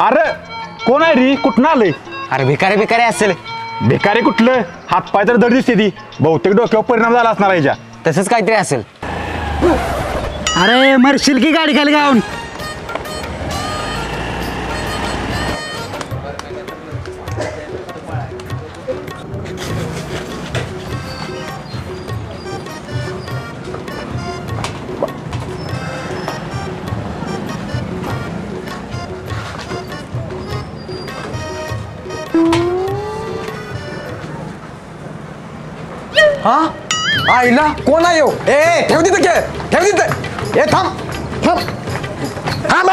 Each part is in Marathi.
अरे कोण आहे रे? कुठं आलंय? अरे भिकारी असेल. भिकारी कुठलं? हातपाय तर दर दिसते ती. बहुतेक डोक्यावर परिणाम झाला असणार याच्या. तसंच काहीतरी असेल. अरे मरशील की गाडी खाली गाऊन. हा आईला कोण आहे हो? ए ठेव तिथं के ठेव तिथं. ए थांब थांब थांब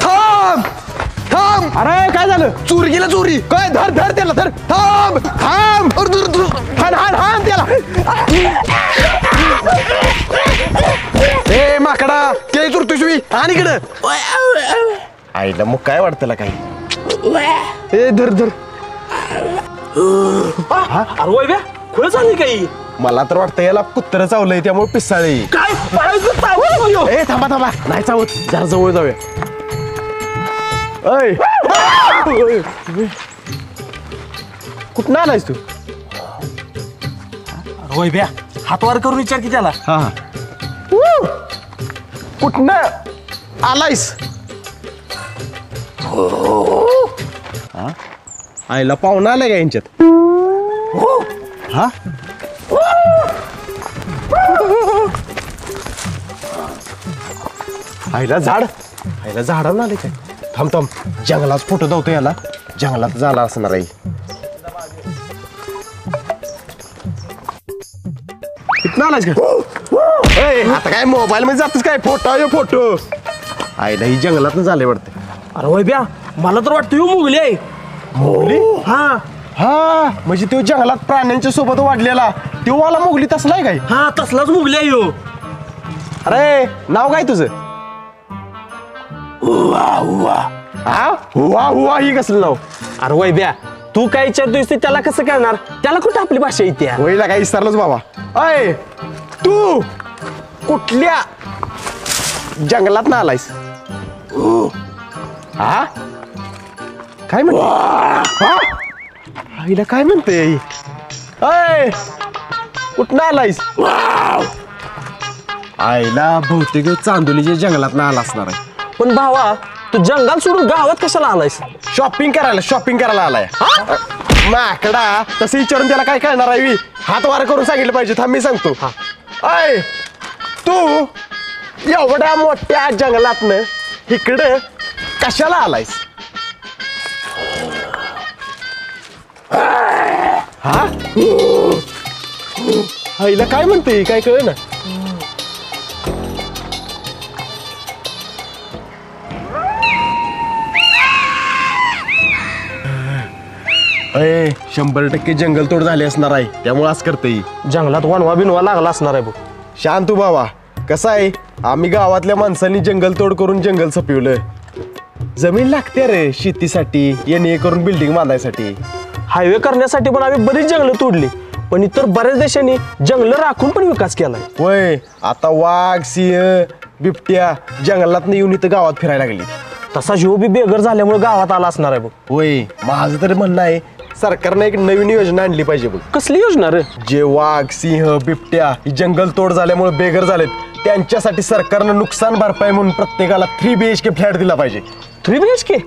थांब थांब. अरे काय झालं? चोरी गेला चोरी. काय? धर धर त्याला धर. थांब थांब. हाण हाण हाण त्याला. ए माकडा ते चोरतोय आणि इकडं. आईला मग काय वाटतं काही? ए धर धर. अरे वैभ्या खुळ झाली काही. मला तर वाटतं याला कुत्र चावलंय त्यामुळे पिसाळी. काय पळायचं चावलं ह्यो. ए थांबा थांबा नाही चावत. जरा जवळ जाऊया. ऐ कुठं आलायस तू? अरे वैभ्या हातवार करून विचार की त्याला. हा कुठनं आलायस? आईला पाहुणा आलाय का यांच्यात? हा आईला झाड. आईला झाडाला आले काय? थांब थांब जंगलात फोटो धावतो याला. जंगलात झाला असणार आहे. इथं आलायस का? आता काय मोबाईल मध्ये जातोस काय? Photo photo. आईला ही जंगलात झाले वाटते. अरे वैभ्या मला तर वाटतं ह्यो मुगली आहे. मोगली? हा हा म्हणजे तो जंगलात प्राण्यांच्या सोबत वाढलेला तो वाला मोगली तसला आहे काय? हा तसलाच मुगली आहे ह्यो. अरे नाव काय तुझं? हा हुआ हुआ ही कसलं नाव? अरे वैभ्या तू काय विचारतोयस ते त्याला कसं करणार? त्याला कुठं आपली भाषा येते. वहिला काय विसरलोच बाबा. अय तू कुठल्या जंगलात ना आलायस? हा काय म्हणते? आईला काय म्हणते? अय कुठं आलायस? आईला बहुतेक चांदोलीच्या जंगलात ना आला असणार आहे. पण भावा तू जंगल सोडून गावात कशाला आलायस? शॉपिंग करायला आलाय. माकडा तसं विचारून त्याला काय कळणार आहे? हात वार करून सांगितलं पाहिजे. थांब मी सांगतो. अय तू एवढ्या मोठ्या जंगलातनं इकडं कशाला आलायस? हा आईला काय म्हणते? काय कळ ना. अय 100% जंगल तोड झाली असणार आहे त्यामुळे आज करते. जंगलात वनवा बिनवा लागला असणार आहे बघ. शांत तू बाबा. कसं आहे आम्ही गावातल्या माणसांनी जंगल तोड करून जंगल सपवलं. जमीन लागते रे शेतीसाठी येणे करून बिल्डिंग बांधायसाठी. हायवे करण्यासाठी पण आम्ही बरीच जंगलं तोडली. पण इतर बऱ्याच देशांनी जंगलं राखून पण विकास केलाय. होय आता वाघ सिंह बिबट्या जंगलात येऊन इथं गावात फिरायला लागली. तसा जीव बी बेघर झाल्यामुळे गावात आला असणार आहे बघ. होय माझं तरी म्हणणं आहे सरकारने एक नवीन योजना आणली पाहिजे बघ. कसली योजना रे? जे वाघ सिंह बिबट्या ही जंगल तोड झाल्यामुळे बेघर झालेत त्यांच्यासाठी सरकारनं नुकसान भरपाई म्हणून प्रत्येकाला 3 BHK फ्लॅट दिला पाहिजे. 3 BHK?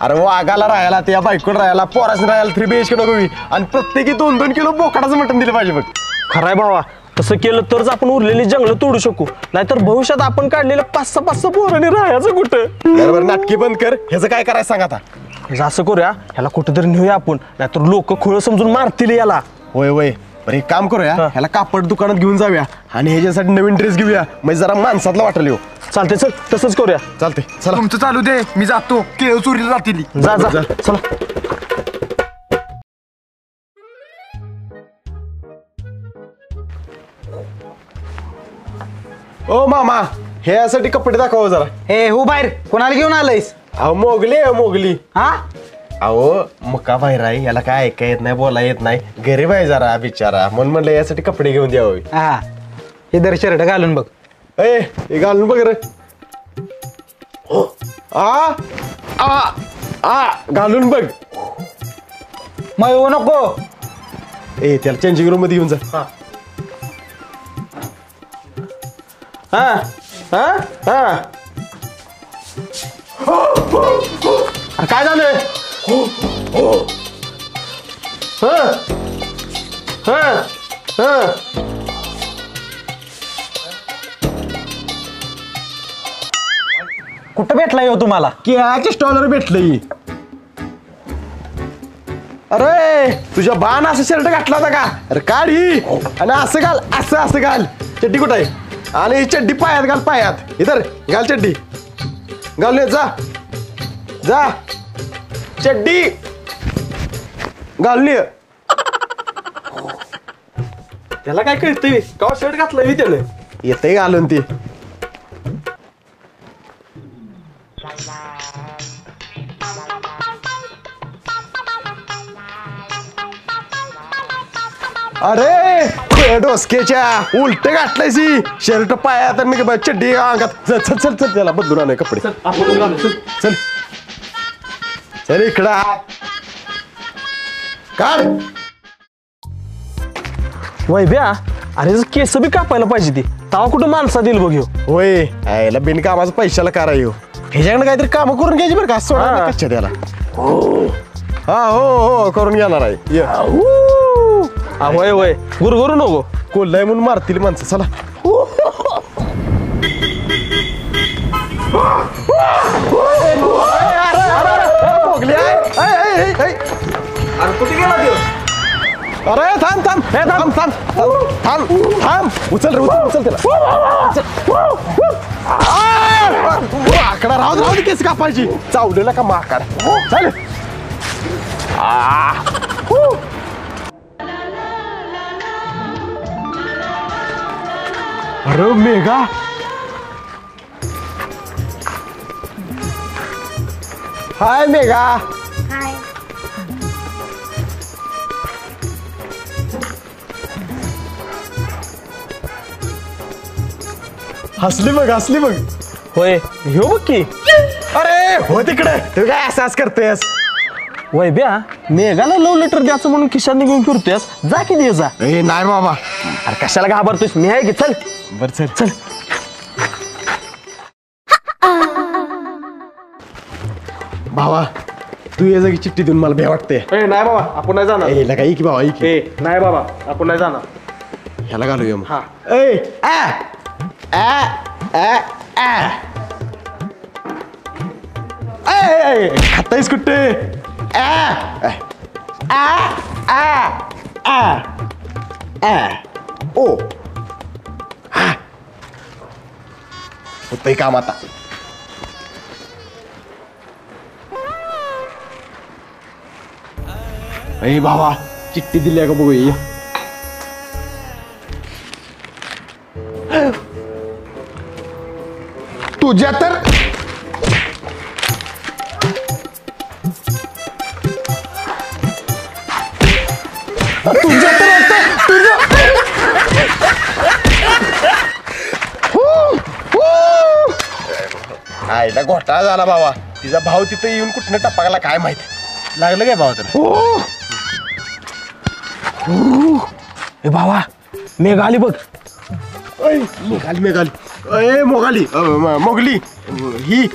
अरे वाघाला राहायला त्या बायकोला राहायला पोरासने राहायला 3 BHK नको आणि प्रत्येकी 2-2 किलो बोकडाचं मटण दिलं पाहिजे बघ. खराय भावा तसं केलं तरच आपण उरलेली जंगलं तोडू शकू. नाहीतर भविष्यात आपण काढलेलं 5-6 पोरांनी राहायचं कुठं? बरोबर नाटकी बंद कर. ह्याचं काय करायचं सांग आता. असं करूया ह्याला कुठेतरी नेऊया आपण. नाहीतर लोक खुळ समजून मारतील याला. होय होय बरं एक काम करूया ह्याला कापड दुकानात घेऊन जाऊया आणि ह्याच्यासाठी नवीन ड्रेस घेऊया म्हणजे जरा माणसातला वाटेल. हो चालते चल तसंच करूया. चालते चला. तुमचं चालू दे मी जातो. केळ चोरीला जातील. जा जा चला. ओ मामा ह्यासाठी कपडे दाखवा जरा. हे हो बाहेर कोणाला घेऊन आलायस? अहो मोगली आहे मोगली. हा अहो मका बाहेर आहे याला काय ऐका येत नाही बोला येत नाही गरीब आहे जरा बिचारा म्हणून म्हणलं यासाठी कपडे घेऊन द्यावे. हा हे दर शर्ट घालून बघ. ए हे घालून बघ रे आ आ आ घालून बघ मग येऊ नको. ए त्याला चेंजिंग रूम मध्ये घेऊन जा हा हा हा अरे काय झालंय हा हा हा कुठं भेटला येऊ तुम्हाला? केळ्याच्या स्टॉलवर भेटलंय. अरे तुझ्या बाण असं शर्ट घातला होता का? अरे काढ ही आणि असं घाल असं असं घाल. चड्डी कुठं आहे? आणि ही चड्डी पायात घाल पायात. इधर घाल चड्डी घाल ये, जा जा चड्डी घालून ये. त्याला काय कळतंय का शर्ट घातलाय मी त्याने? येतंय घालून ती. अरे डोसक्याच्या उलट घातलायसी शर्ट पायात आणि चड्डी अंगात. चल चल चल चल त्याला बदलून आणाय कपडे. आपण घालू चल. चल चल इकडं काढ. वैभ्या अरे केस बी कापायला पाहिजे ती तवा कुठं माणसा देईल बघ ह्यो. होय याला बिनकामाचं पैशाला करा येऊ. ह्याच्याकडे काहीतरी कामं करून घ्यायची बरं का. सोडा हा. कच्च्या त्याला. हा हो हो करून घेणार आहे ये. होय होय गुरगुरू नको. कोल्हाय म्हणून मारतील माणसं. चला अरे कुठे गेला त्यो? अरे थांब थांब थांब थांब थांब थांब थांब. उचल रे उचल उचल त्याला. आकडा राहू राहू दे केस कापायची. चावलेला का माकड. चल अरे मेघा हाय मेघा. हाय. हसली बघ हसली बघ. होय ह्यो बघ की. अरे हो तिकडे तू काय असाच करतेस. वैभ्या मेघाला लव लेटर द्यायचं म्हणून खिशाने घेऊन फिरतोयस. जा की दे जा. ए नाही बाबा. अरे कशाला घाबरतोयस मी आहे की. चल बर चल चल. भावा तू ये जागी चिठ्ठी देऊन मला भ्या वाटते. नाही बाबा आपण नाही जाणार. ए लगा की बाबा की नाही बाबा आपण नाही जाणार. ह्याला घालूया मग. हा. ए आ आ आ आ ए खातायस कुठे. आ आ आ आ आ ओ हा होतंय काम आता. ए भावा चिठ्ठी दिली का बघूया. तुझ्या तर तुझ्या तर आता तुझ्या आईला घोटाळा झाला बाबा. तिचा भाऊ तिथं येऊन कुठनं टपाकला काय माहिती. लागलं काय भावा तुला. ए भावा मेघाली बघ. मेघाली मेघाली ए मोगाली मोगली ही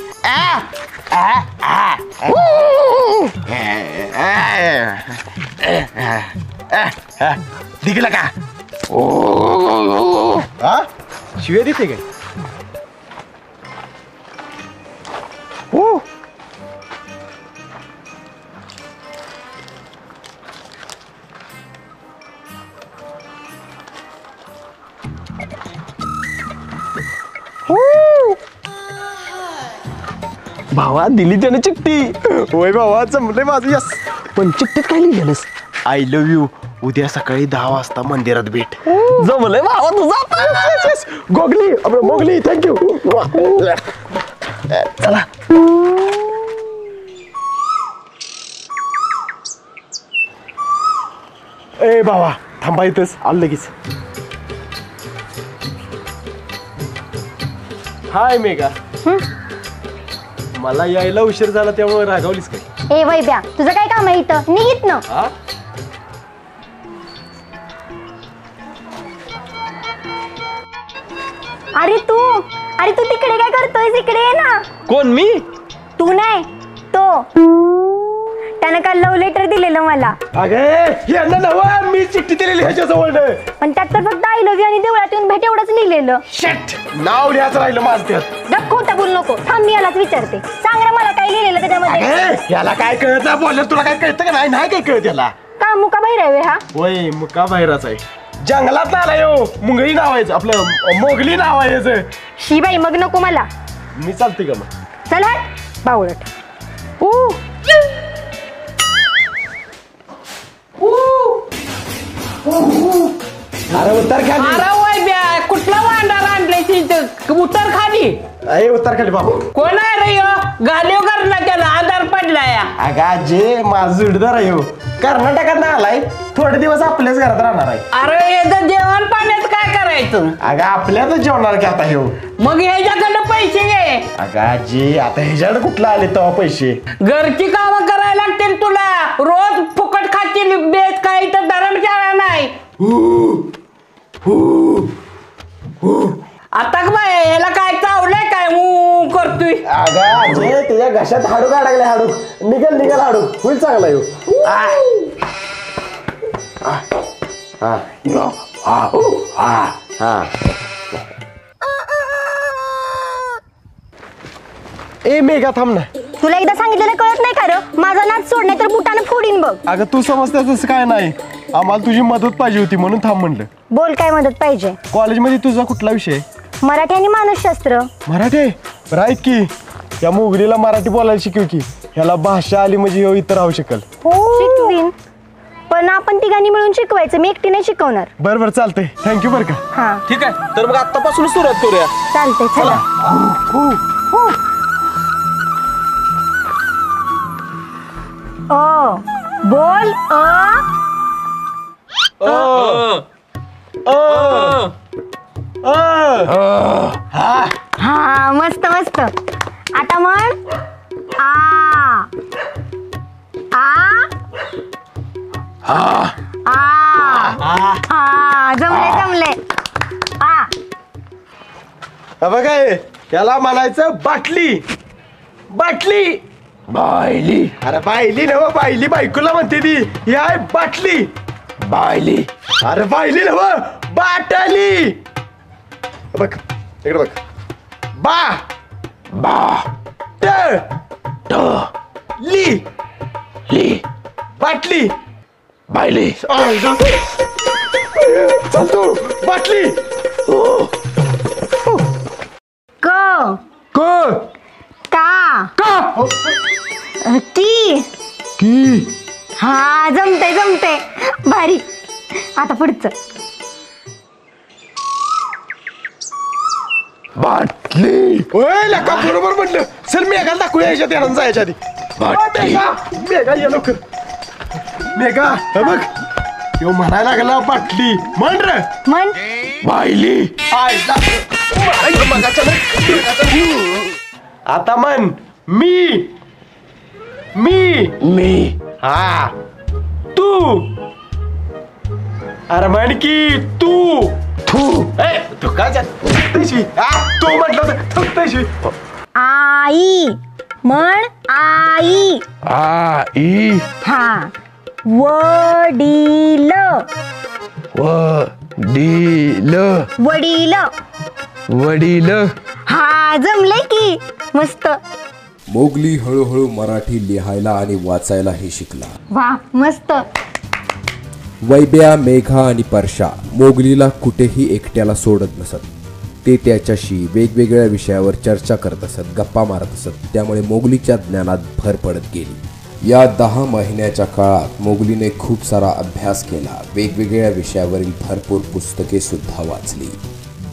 दिगला का. हा शिव्या देते काय. भावा दिली त्याने चिठ्ठी. होय बाबा जमले माझं. यस पण चिठ्ठीत काय लिहिलेलंस? I love you. उद्या सकाळी 10 वाजता मंदिरात भेट. जमलंय भावा तुझा. Googly Mowgli thank you. चला ए बाबा थांबा इथंच आलं लगेच. हाय मेघा. मला यायला उशीर झाला त्यामुळे रागावलीस काय? ए वैब्या, तुझं काय काम आहे इथं? निघित ना. हा? अरे तू तिकडे काय करतोय? इकडे ये ना. कोण मी? तू नाही, तो. त्यानं काल लव्ह लेटर दिलेलं मला. अगे यांना नवा मी चिठ्ठी दिलेली ह्याच्या जवळ. पण त्यात तर फक्त आय लव्ह यू आणि देवळात येऊन भेट एवढंच लिहिलेलं. शेट, नाव लिहायचं राहिलं माझं त्यात. गप, खोटं बोलू नको. थांब, मी यालाच विचारते. सांग रे मला काय लिहिलेलं त्याच्यामध्ये. अगे, याला काय कळतं? बोललं तुला काय कळतं का नाही? नाही काय कळत याला? का मुका बाहेर आहे हा? होय मुका बाहेरच आहे. जंगलात आला यो. मुंगळी नाव आहे आपलं, मोगली नाव आहे याचं. शी बाई, मग नको मला. मी चालते का मग? चल हट, बावळट. अरे उतर खाली. अरे वैब्या, कुठला वांडार आणलाय तिथं? उतर खाली. अरे उतर खाली बाबू. कोण आहे रे ह्यो? गालीव करला त्याला आधार पडलाय. अगा जे माझं जुडदार आहे हो. कर्नाटकात आलाय. थोडे दिवस आपल्याच घरात राहणार आहे. अरे याचं जेवण पाण्यात काय करायचं? अगा आपल्यातच जेवणार की आता हो. मग ह्याच्याकडे पैसे घे. अगा जे आता ह्याच्याकडे कुठला आले तेव्हा पैसे? घरची कामं करायला लागतील तुला. रोज फुकट खातील बेत. काही तर धर्मशाळा नाही. आता बाय ह्याला काय चावलंय काय करतोय? अगा जे त्याच्या घशात हाडूक अडकले. हाडूक निघल हाडूक. होईल चांगला येऊ. ए मेघा थांब ना. तुला एकदा सांगितलेलं कळत नाही का रे? माझा नाच सोड, नाही तर बुटानं फोडीन बघ. अगं तू समजते तसं काय नाही. आम्हाला तुझी मदत पाहिजे होती म्हणून थांब म्हणलं. बोल, काय मदत पाहिजे? कॉलेजमध्ये तुझा कुठला विषय? मराठी आणि मानसशास्त्र. मराठी. राईट की या मोगलीला मराठी बोलायला शिकव की. ह्याला भाषा आली म्हणजे ह्यो इतर राहू शकल. शिकवीन, पण आपण तिघांनी मिळून शिकवायचं. मी एकटी नाही शिकवणार. बरं चालतंय. थँक्यू बरं का. हा ठीक आहे, तर मग आत्तापासून सुरुवात करूया. चालतंय, चला. ओ बोल. हा मस्त मस्त. आता म्हण आ जमले. बघा याला म्हणायचं बाटली. बायली. अरे बायली नव, बायली बायकोला म्हणते ती. ही आहे बाटली. बायली. अरे बायली नव, बाटली. बघ इकडे बघ. ली बाटली. बायली. चालतो बाटली. क का की. हा जमते भारी. आता पुढचं. बाटली. ओय लका बरोबर म्हटलं. चल मेघा दाखवूया याच्यात यानं जायच्या आधी. मेघा ये लवकर. मेघा हे बघ यो म्हणायला लागला बाटली. म्हण रे. म्हण. बायली. आता म्हण मी. हा तू. अरे म्हण की तू. तू काय तू म्हटलं थकतयशी. आई. म्हण आई. हा वडील. वडील. हा जमले की मस्त. मोगली हळूहळू मराठी लिहायला आणि वाचायलाही शिकला. वा मस्त. वैब्या, मेघा आणि परशा मोगलीला कुठेही एकट्याला सोडत नसत. ते त्याच्याशी वेगवेगळ्या विषयावर चर्चा करत असत, गप्पा मारत असत. त्यामुळे मोगलीच्या ज्ञानात भर पडत गेली. या 10 महिन्याच्या काळात मोगलीने खूप सारा अभ्यास केला. वेगवेगळ्या विषयावरील भरपूर पुस्तके सुद्धा वाचली.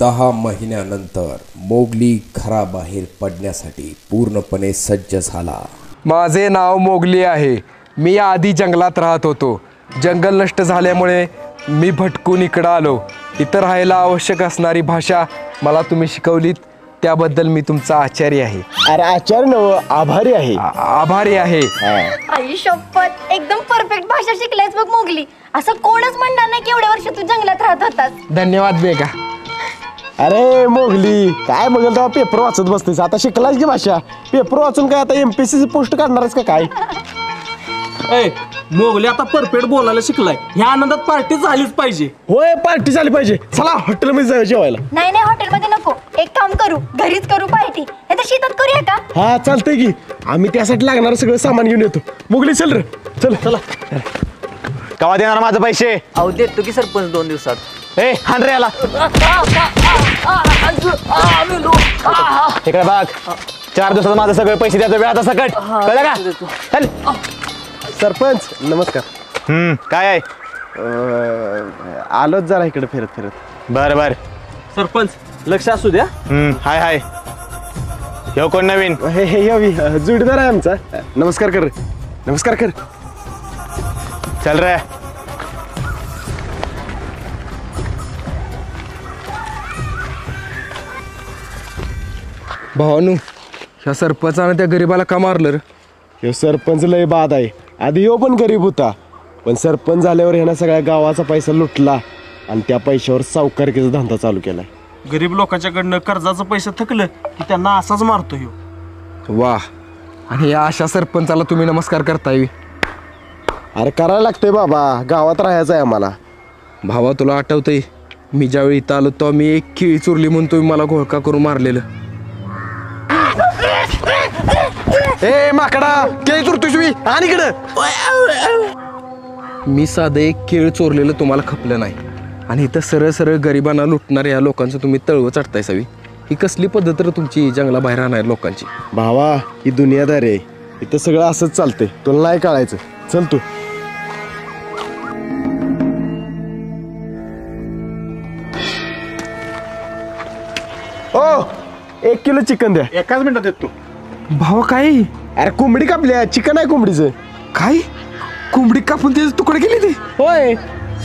10 महिन्यानंतर मोगली घराबाहेर पडण्यासाठी पूर्णपणे सज्ज झाला. माझे नाव मोगली आहे. मी आधी जंगलात राहत होतो. जंगल नष्ट झाल्यामुळे मी भटकून इकडं आलो. इथं राहायला आवश्यक असणारी भाषा मला तुम्ही शिकवलीत. त्याबद्दल मी तुमचा आचार्य आहे. अरे आचार्य नव आभारी आहे. आभारी आहे. आई शपथ एकदम परफेक्ट भाषा शिकलायस बघ मोगली. असं कोणच म्हणणार नाही की एवढ्या वर्ष तू जंगलात राहत होतास. धन्यवाद मेघा. अरे मोगली काय बघल तेव्हा पेपर वाचत बसतेस. आता शिकलास की भाषा. पेपर वाचून काय आता MPSC पोस्ट काढणारच का काय? ए मोगली आता परफेक्ट बोलायला शिकलाय. ह्या आनंदात पार्टी झालीच पाहिजे. होय पार्टी झाली पाहिजे. चला हॉटेलमध्ये जाऊया जेवायला. नाही नाही हॉटेलमध्ये नको. एक काम करू घरीच करू पार्टी. नाही तर शेतात करूया का? हा चालतंय की. आम्ही त्यासाठी लागणार सगळं सामान घेऊन येतो. मोगली चल रे चल. चला कवा देणार माझे पैसे? अहो देतो की सरपंच 2 दिवसात. ए हाण रे याला. इकडे बघ 4 दिवसात माझे सगळे पैसे द्यायचं वेळ आता सकट कळलं का? चल. सरपंच नमस्कार. काय आहे? आलोच जरा इकडे फिरत फिरत. बर बर. सरपंच लक्ष असू द्या. हाय हाय. ह्यो कोण नवीन? हे हे यावी जोडीदार आहे आमचा. नमस्कार कर रे. नमस्कार कर. चल रे. भावानू ह्या सरपंचानं त्या गरीबाला का मारलं रे? ह्यो सरपंच लय बाद आहे. आधी ह्यो पण गरीब होता पण सरपंच झाल्यावर ह्यानं सगळ्या गावाचा पैसा लुटला आणि त्या पैशावर सावकारकीचा धंदा चालू केलाय. गरीब लोकांच्याकडनं कर्जाचं पैसे थकलं की त्यांना असाच मारतो ह्यो. वा. आणि या अशा सरपंचाला तुम्ही नमस्कार करताय. अरे करायला लागतंय बाबा. गावात राहायचं आहे आम्हाला. भावा तुला आठवतंय मी ज्यावेळी इथं आलो तेव्हा मी एक केळी चोरली म्हणून तुम्ही मला घोळका करून मारलेलं. ए माकडा केळी चोरतोय तुम्ही आणि इकडं. मी साधं एक केळ चोरलेलं तुम्हाला खपलं नाही आणि इथं सरळ सरळ गरिबांना लुटणाऱ्या या लोकांचं तुम्ही तळवं चढताय सवी. ही कसली पद्धत रे तुमची जंगला बाहेर राहणार लोकांची? भावा ही दुनियादार आहे. इथं सगळं असंच चालतंय. तुला नाही कळायचं. चल तू. ओ 1 किलो चिकन द्या. एकाच मिनिटात देतो. भावा काय? अरे कोंबडी कापल्या. चिकन आहे कोंबडीचं. काय कोंबडी कापून त्याचे तुकडे केले ते? होय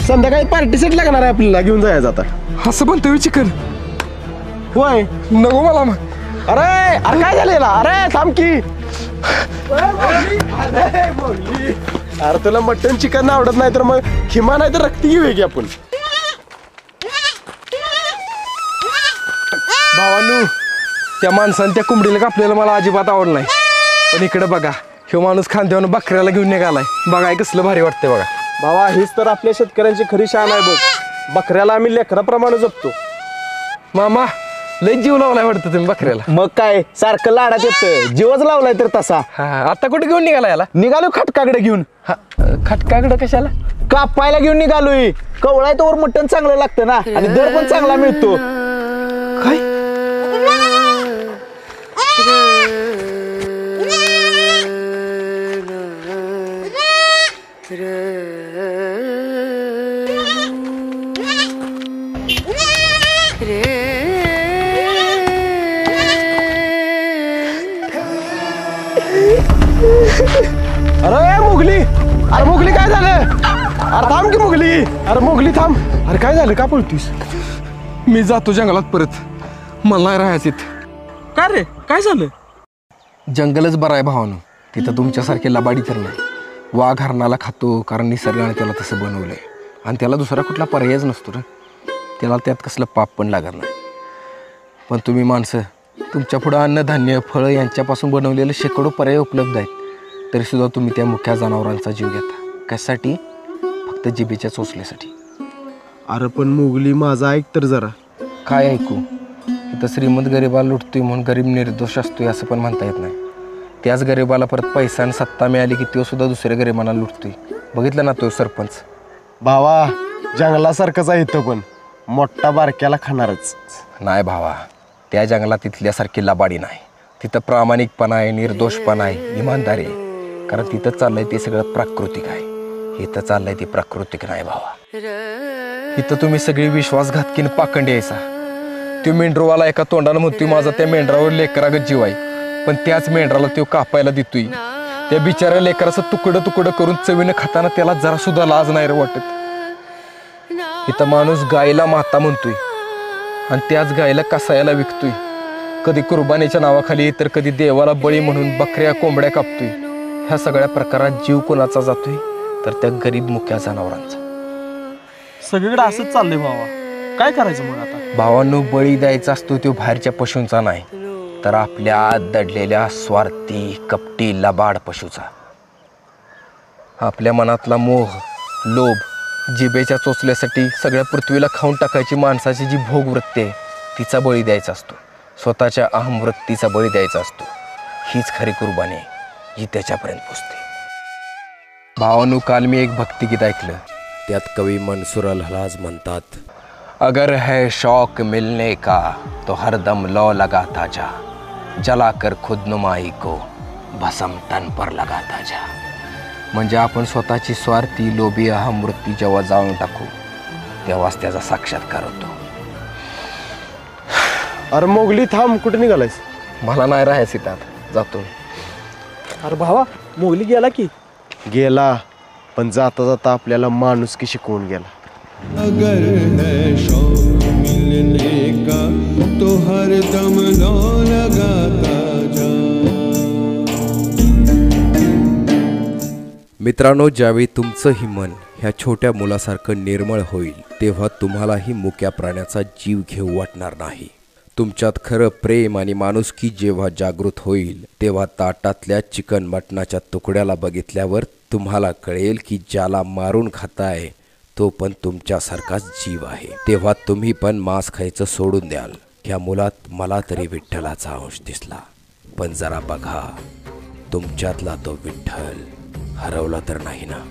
संध्याकाळी पार्टी सेट लागणार आहे आपल्याला. घेऊन जायचं आता. असं पण तुम्ही चिकन? होय नको मला मग. अरे अरे काय झालं याला? अरे थांब की. अरे तुला मटन चिकन आवडत नाही तर मग खिमा नाही तर रक्ती घेऊया की आपण. भावानू त्या माणसाने त्या कोंबडीला कापलेलं मला अजिबात आवडलं नाही. पण इकडे बघा ह्यो माणूस खांद्यावर बकऱ्याला घेऊन निघालाय. बघा कसलं भारी वाटतंय बघा. बाबा हीच तर आपल्या शेतकऱ्यांची खरी शान आहे बघ. बकऱ्याला आम्ही लेकराप्रमाणे जपतो. मामा लय जीव लावलाय वाटतं तुम्ही बकऱ्याला. मग काय सारखं लाडात येतं. जीवच लावलाय तर तसा. हा आता कुठे घेऊन निघाला याला? निघालो खटकाकडे घेऊन. खटकाकडे कशाला? कापायला घेऊन निघालोय. कवळाय तोवर मटण चांगलं लागतं ना आणि दर पण चांगला मिळतो. काय? अरे मोगली. अरे मोगली काय झालं? अरे थांब की मोगली. अरे मोगली थांब. अरे काय झालं? का पळतोयस? मी जातो जंगलात परत. मला नाही राहायचं इथं. काय रे काय झालं? जंगलच बरं आहे भावानं. तिथं तुमच्यासारखे लबाडी तर नाही. वाघ हरणाला खातो कारण निसर्गाने त्याला तसं बनवलंय आणि त्याला दुसरा कुठला पर्यायच नसतो रे. त्याला त्यात कसलं पाप पण लागत नाही. पण तुम्ही माणसं तुमच्या पुढं अन्नधान्य फळं यांच्यापासून बनवलेले शेकडो पर्याय उपलब्ध आहेत तरीसुद्धा तुम्ही त्या मुख्या जनावरांचा जीव घेता. कशासाठी? फक्त जिभेच्या चोचल्यासाठी. अरे पण मोगली माझा ऐक तर जरा. काय ऐकू? इथं श्रीमंत गरिबाला लुटतोय म्हणून गरीब निर्दोष असतोय असं पण म्हणता येत नाही. त्याच गरिबाला परत पैसा आणि सत्ता मिळाली की तो सुद्धा दुसऱ्या गरिबांना लुटतोय. बघितलं ना तो सरपंच. भावा जंगलासारखंच आहे इथं पण मोठा बारक्याला खाणारच. नाही भावा त्या जंगलात तिथल्यासारखी लबाडी नाही. तिथं प्रामाणिकपणा आहे, निर्दोषपणा आहे, इमानदारी आहे. कारण तिथं चाललंय ते सगळं प्राकृतिक आहे. इथं चाललंय ते प्राकृतिक नाही भावा. इथं तुम्ही सगळी विश्वासघातकीन पाखंडी यायचा. तो मेंढरवाला एका तोंडानं म्हणतोय माझा त्या मेंढरावर लेकरागत जीव आहे पण त्याच मेंढराला तो कापायला देतोय. त्या बिचाऱ्या लेकराचं तुकडं तुकडं करून चवीनं खाताना त्याला जरा सुद्धा लाज नाही रे वाटत. इथं माणूस गायला माता म्हणतोय आणि त्याच गायला कसायला विकतोय. कधी कुर्बानीच्या नावाखाली तर कधी देवाला बळी म्हणून बकऱ्या कोंबड्या कापतोय. ह्या सगळ्या प्रकारात जीव कोणाचा जातोय तर त्या गरीब मुक्या जनावरांचा. सगळीकडे असंच चाललंय भावा. काय करायचं मग आता? भावांनो, बळी द्यायचा असतो तो बाहेरच्या पशूंचा नाही, तर आपल्या आत दडलेल्या स्वार्थी कपटी लबाड पशूचा. आपल्या मनातला मोह, लोभ, जिभेच्या चोचल्यासाठी सगळ्या पृथ्वीला खाऊन टाकायची माणसाची जी भोगवृत्ती आहे तिचा बळी द्यायचा असतो. स्वतःच्या अहमवृत्तीचा बळी द्यायचा असतो. हीच खरी कुर्बानी आहे जी त्याच्यापर्यंत पोचते. भावांनो, काल मी एक भक्तिगीत ऐकलं. त्यात कवी मनसूर अल हलाज म्हणतात, अगर है शौक मिलने का तो हरदम लौ लगाता जा, जलाकर खुदनुमाई को भस्म तन पर लगाता जा. म्हणजे आपण स्वतःची स्वार्थी लोभी अहमवृत्ती जेव्हा जाळून टाकू तेव्हाच त्याचा साक्षात्कार होतो. अरे मोगली, थांब, कुठे निघालायस? मला नाही राहायचं इथं, जातो. अरे भावा, मोगली गेला की. गेला, पण जाता जाता आपल्याला माणुसकी शिकवून गेला. अगर है शौक मिलने का तो हर दम लौ लगाता जा. मित्रांनो, ज्यावेळी तुमचंही मन ह्या छोट्या मुलासारखं निर्मळ होईल तेव्हा तुम्हालाही मुक्या प्राण्याचा जीव घेऊ वाटणार नाही. तुमच्यात खरं प्रेम आणि माणुसकी जेव्हा जागृत होईल तेव्हा ताटातल्या चिकन मटणाच्या तुकड्याला बघितल्यावर तुम्हाला कळेल की ज्याला मारून खाताय तो पण तुमच्यासारखाच जीव आहे. तेव्हा तुम्ही पण मांस खायचं सोडून द्याल. ह्या मुलात मला तरी विठ्ठलाचा अंश दिसला, पण जरा बघा तुमच्यातला तो विठ्ठल हरवला तर नाही ना.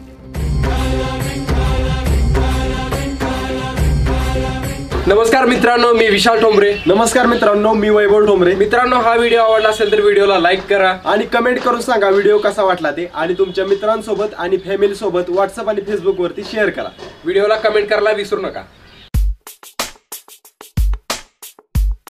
नमस्कार मित्रांनो, मी विशाल ठोंबरे. नमस्कार मित्रांनो, मी वैभव ठोंबरे. मित्रांनो, हा व्हिडिओ आवडला असेल तर व्हिडिओला लाईक करा आणि कमेंट करून सांगा व्हिडिओ कसा वाटला ते, आणि तुमच्या मित्रांसोबत आणि फॅमिली सोबत व्हॉट्सअप आणि फेसबुक वरती शेअर करा. व्हिडिओला कमेंट करायला विसरू नका.